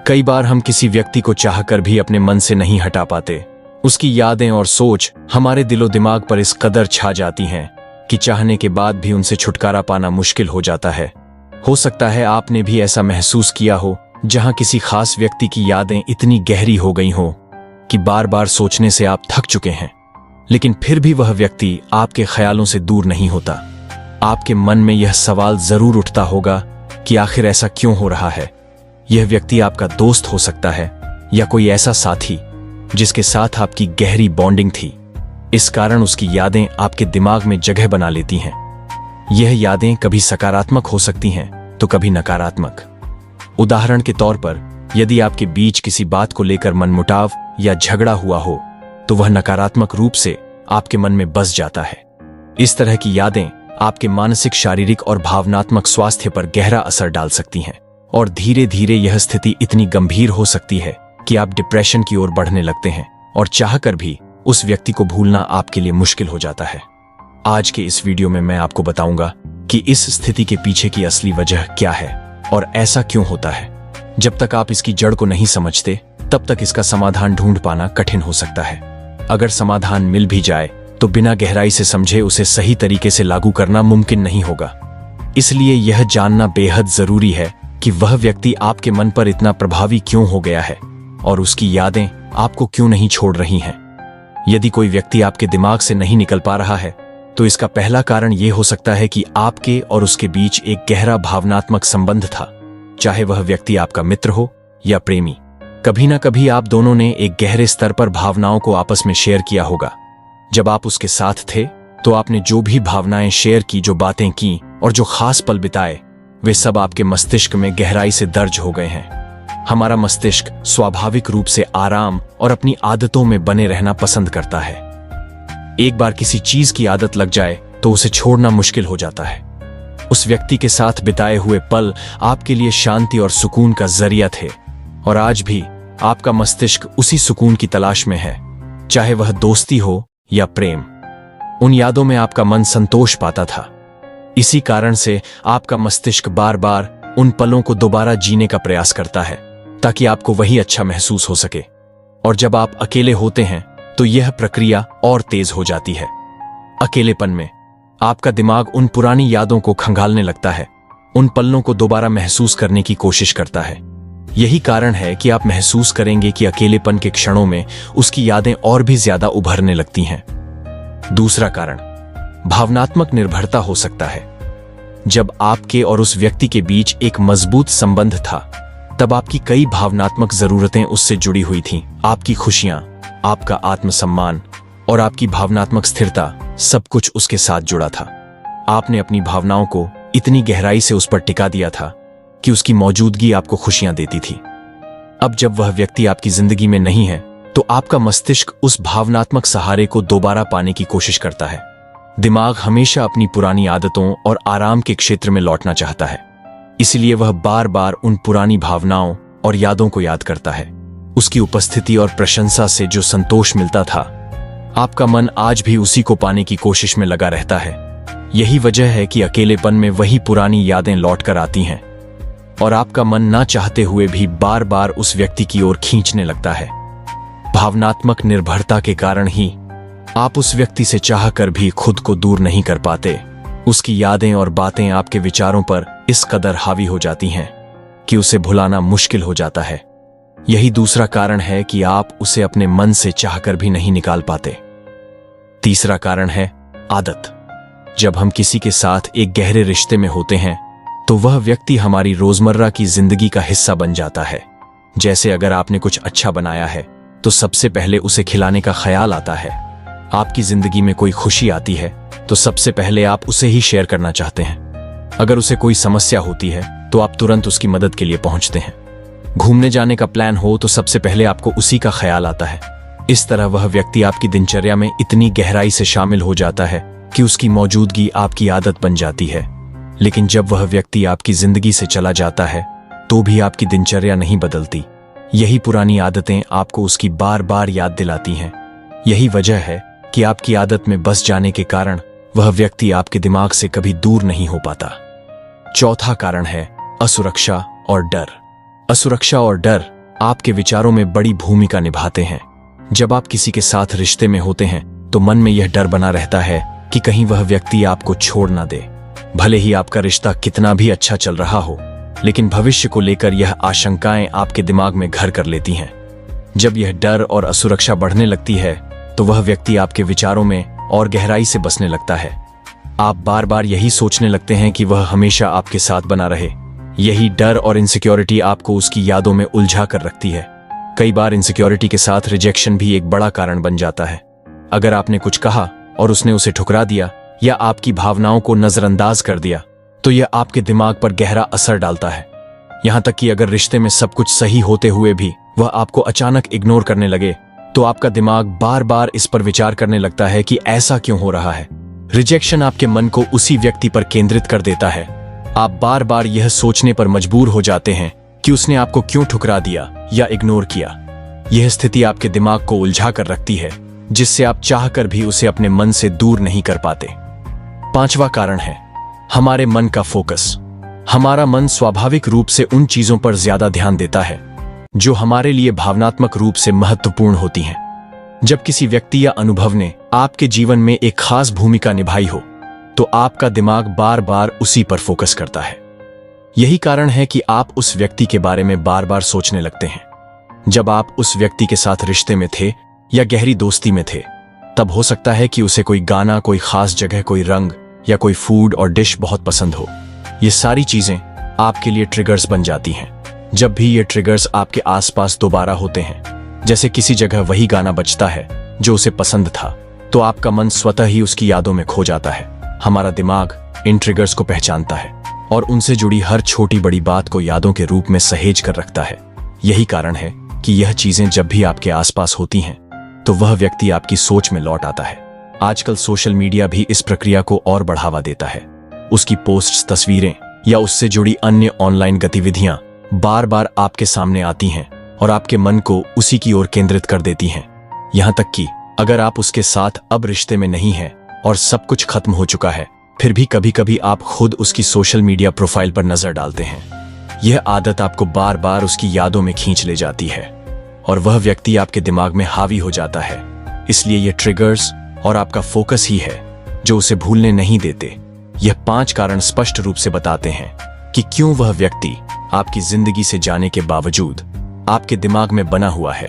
कई बार हम किसी व्यक्ति को चाहकर भी अपने मन से नहीं हटा पाते। उसकी यादें और सोच हमारे दिलो दिमाग पर इस कदर छा जाती हैं कि चाहने के बाद भी उनसे छुटकारा पाना मुश्किल हो जाता है। हो सकता है आपने भी ऐसा महसूस किया हो, जहां किसी खास व्यक्ति की यादें इतनी गहरी हो गई हो कि बार बार सोचने से आप थक चुके हैं, लेकिन फिर भी वह व्यक्ति आपके ख्यालों से दूर नहीं होता। आपके मन में यह सवाल जरूर उठता होगा कि आखिर ऐसा क्यों हो रहा है। यह व्यक्ति आपका दोस्त हो सकता है या कोई ऐसा साथी जिसके साथ आपकी गहरी बॉन्डिंग थी। इस कारण उसकी यादें आपके दिमाग में जगह बना लेती हैं। यह यादें कभी सकारात्मक हो सकती हैं तो कभी नकारात्मक। उदाहरण के तौर पर, यदि आपके बीच किसी बात को लेकर मनमुटाव या झगड़ा हुआ हो तो वह नकारात्मक रूप से आपके मन में बस जाता है। इस तरह की यादें आपके मानसिक, शारीरिक और भावनात्मक स्वास्थ्य पर गहरा असर डाल सकती हैं और धीरे धीरे यह स्थिति इतनी गंभीर हो सकती है कि आप डिप्रेशन की ओर बढ़ने लगते हैं और चाहकर भी उस व्यक्ति को भूलना आपके लिए मुश्किल हो जाता है। आज के इस वीडियो में मैं आपको बताऊंगा कि इस स्थिति के पीछे की असली वजह क्या है और ऐसा क्यों होता है। जब तक आप इसकी जड़ को नहीं समझते, तब तक इसका समाधान ढूंढ पाना कठिन हो सकता है। अगर समाधान मिल भी जाए तो बिना गहराई से समझे उसे सही तरीके से लागू करना मुमकिन नहीं होगा। इसलिए यह जानना बेहद जरूरी है कि वह व्यक्ति आपके मन पर इतना प्रभावी क्यों हो गया है और उसकी यादें आपको क्यों नहीं छोड़ रही हैं। यदि कोई व्यक्ति आपके दिमाग से नहीं निकल पा रहा है तो इसका पहला कारण यह हो सकता है कि आपके और उसके बीच एक गहरा भावनात्मक संबंध था। चाहे वह व्यक्ति आपका मित्र हो या प्रेमी, कभी ना कभी आप दोनों ने एक गहरे स्तर पर भावनाओं को आपस में शेयर किया होगा। जब आप उसके साथ थे तो आपने जो भी भावनाएं शेयर की, जो बातें की और जो खास पल बिताए, वे सब आपके मस्तिष्क में गहराई से दर्ज हो गए हैं। हमारा मस्तिष्क स्वाभाविक रूप से आराम और अपनी आदतों में बने रहना पसंद करता है। एक बार किसी चीज की आदत लग जाए तो उसे छोड़ना मुश्किल हो जाता है। उस व्यक्ति के साथ बिताए हुए पल आपके लिए शांति और सुकून का जरिया थे और आज भी आपका मस्तिष्क उसी सुकून की तलाश में है, चाहे वह दोस्ती हो या प्रेम। उन यादों में आपका मन संतोष पाता था। इसी कारण से आपका मस्तिष्क बार बार उन पलों को दोबारा जीने का प्रयास करता है ताकि आपको वही अच्छा महसूस हो सके। और जब आप अकेले होते हैं तो यह प्रक्रिया और तेज हो जाती है। अकेलेपन में आपका दिमाग उन पुरानी यादों को खंगालने लगता है, उन पलों को दोबारा महसूस करने की कोशिश करता है। यही कारण है कि आप महसूस करेंगे कि अकेलेपन के क्षणों में उसकी यादें और भी ज्यादा उभरने लगती हैं। दूसरा कारण भावनात्मक निर्भरता हो सकता है। जब आपके और उस व्यक्ति के बीच एक मजबूत संबंध था, तब आपकी कई भावनात्मक जरूरतें उससे जुड़ी हुई थीं। आपकी खुशियां, आपका आत्मसम्मान और आपकी भावनात्मक स्थिरता, सब कुछ उसके साथ जुड़ा था। आपने अपनी भावनाओं को इतनी गहराई से उस पर टिका दिया था कि उसकी मौजूदगी आपको खुशियां देती थी। अब जब वह व्यक्ति आपकी जिंदगी में नहीं है तो आपका मस्तिष्क उस भावनात्मक सहारे को दोबारा पाने की कोशिश करता है। दिमाग हमेशा अपनी पुरानी आदतों और आराम के क्षेत्र में लौटना चाहता है, इसलिए वह बार बार उन पुरानी भावनाओं और यादों को याद करता है। उसकी उपस्थिति और प्रशंसा से जो संतोष मिलता था, आपका मन आज भी उसी को पाने की कोशिश में लगा रहता है। यही वजह है कि अकेलेपन में वही पुरानी यादें लौट कर आती हैं और आपका मन ना चाहते हुए भी बार बार उस व्यक्ति की ओर खींचने लगता है। भावनात्मक निर्भरता के कारण ही आप उस व्यक्ति से चाहकर भी खुद को दूर नहीं कर पाते। उसकी यादें और बातें आपके विचारों पर इस कदर हावी हो जाती हैं कि उसे भुलाना मुश्किल हो जाता है। यही दूसरा कारण है कि आप उसे अपने मन से चाहकर भी नहीं निकाल पाते। तीसरा कारण है आदत। जब हम किसी के साथ एक गहरे रिश्ते में होते हैं तो वह व्यक्ति हमारी रोजमर्रा की जिंदगी का हिस्सा बन जाता है। जैसे अगर आपने कुछ अच्छा बनाया है तो सबसे पहले उसे खिलाने का ख्याल आता है। आपकी जिंदगी में कोई खुशी आती है तो सबसे पहले आप उसे ही शेयर करना चाहते हैं। अगर उसे कोई समस्या होती है तो आप तुरंत उसकी मदद के लिए पहुंचते हैं। घूमने जाने का प्लान हो तो सबसे पहले आपको उसी का ख्याल आता है। इस तरह वह व्यक्ति आपकी दिनचर्या में इतनी गहराई से शामिल हो जाता है कि उसकी मौजूदगी आपकी आदत बन जाती है। लेकिन जब वह व्यक्ति आपकी जिंदगी से चला जाता है तो भी आपकी दिनचर्या नहीं बदलती। यही पुरानी आदतें आपको उसकी बार बार याद दिलाती हैं। यही वजह है कि आपकी आदत में बस जाने के कारण वह व्यक्ति आपके दिमाग से कभी दूर नहीं हो पाता। चौथा कारण है असुरक्षा और डर। असुरक्षा और डर आपके विचारों में बड़ी भूमिका निभाते हैं। जब आप किसी के साथ रिश्ते में होते हैं तो मन में यह डर बना रहता है कि कहीं वह व्यक्ति आपको छोड़ ना दे। भले ही आपका रिश्ता कितना भी अच्छा चल रहा हो, लेकिन भविष्य को लेकर यह आशंकाएं आपके दिमाग में घर कर लेती हैं। जब यह डर और असुरक्षा बढ़ने लगती है तो वह व्यक्ति आपके विचारों में और गहराई से बसने लगता है। आप बार बार यही सोचने लगते हैं कि वह हमेशा आपके साथ बना रहे। यही डर और इनसिक्योरिटी आपको उसकी यादों में उलझा कर रखती है। कई बार इनसिक्योरिटी के साथ रिजेक्शन भी एक बड़ा कारण बन जाता है। अगर आपने कुछ कहा और उसने उसे ठुकरा दिया या आपकी भावनाओं को नजरअंदाज कर दिया तो यह आपके दिमाग पर गहरा असर डालता है। यहां तक कि अगर रिश्ते में सब कुछ सही होते हुए भी वह आपको अचानक इग्नोर करने लगे तो आपका दिमाग बार बार इस पर विचार करने लगता है कि ऐसा क्यों हो रहा है। रिजेक्शन आपके मन को उसी व्यक्ति पर केंद्रित कर देता है। आप बार बार यह सोचने पर मजबूर हो जाते हैं कि उसने आपको क्यों ठुकरा दिया या इग्नोर किया। यह स्थिति आपके दिमाग को उलझा कर रखती है, जिससे आप चाहकर भी उसे अपने मन से दूर नहीं कर पाते। 5वां कारण है हमारे मन का फोकस। हमारा मन स्वाभाविक रूप से उन चीजों पर ज्यादा ध्यान देता है जो हमारे लिए भावनात्मक रूप से महत्वपूर्ण होती हैं। जब किसी व्यक्ति या अनुभव ने आपके जीवन में एक खास भूमिका निभाई हो तो आपका दिमाग बार बार उसी पर फोकस करता है। यही कारण है कि आप उस व्यक्ति के बारे में बार बार सोचने लगते हैं। जब आप उस व्यक्ति के साथ रिश्ते में थे या गहरी दोस्ती में थे, तब हो सकता है कि उसे कोई गाना, कोई खास जगह, कोई रंग या कोई फूड और डिश बहुत पसंद हो। ये सारी चीजें आपके लिए ट्रिगर्स बन जाती हैं। जब भी ये ट्रिगर्स आपके आसपास दोबारा होते हैं, जैसे किसी जगह वही गाना बजता है जो उसे पसंद था, तो आपका मन स्वतः ही उसकी यादों में खो जाता है। हमारा दिमाग इन ट्रिगर्स को पहचानता है और उनसे जुड़ी हर छोटी बड़ी बात को यादों के रूप में सहेज कर रखता है। यही कारण है कि यह चीजें जब भी आपके आसपास होती हैं तो वह व्यक्ति आपकी सोच में लौट आता है। आजकल सोशल मीडिया भी इस प्रक्रिया को और बढ़ावा देता है। उसकी पोस्ट्स, तस्वीरें या उससे जुड़ी अन्य ऑनलाइन गतिविधियां बार बार आपके सामने आती हैं और आपके मन को उसी की ओर केंद्रित कर देती हैं। यहां तक कि अगर आप उसके साथ अब रिश्ते में नहीं हैं और सब कुछ खत्म हो चुका है, फिर भी कभी कभी आप खुद उसकी सोशल मीडिया प्रोफाइल पर नजर डालते हैं। यह आदत आपको बार बार उसकी यादों में खींच ले जाती है और वह व्यक्ति आपके दिमाग में हावी हो जाता है। इसलिए यह ट्रिगर्स और आपका फोकस ही है जो उसे भूलने नहीं देते। यह 5 कारण स्पष्ट रूप से बताते हैं कि क्यों वह व्यक्ति आपकी जिंदगी से जाने के बावजूद आपके दिमाग में बना हुआ है।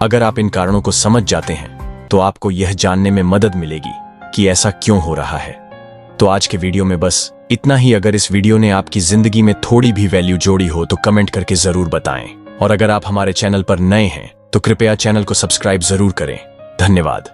अगर आप इन कारणों को समझ जाते हैं तो आपको यह जानने में मदद मिलेगी कि ऐसा क्यों हो रहा है। तो आज के वीडियो में बस इतना ही। अगर इस वीडियो ने आपकी जिंदगी में थोड़ी भी वैल्यू जोड़ी हो तो कमेंट करके जरूर बताएं। और अगर आप हमारे चैनल पर नए हैं तो कृपया चैनल को सब्सक्राइब जरूर करें। धन्यवाद।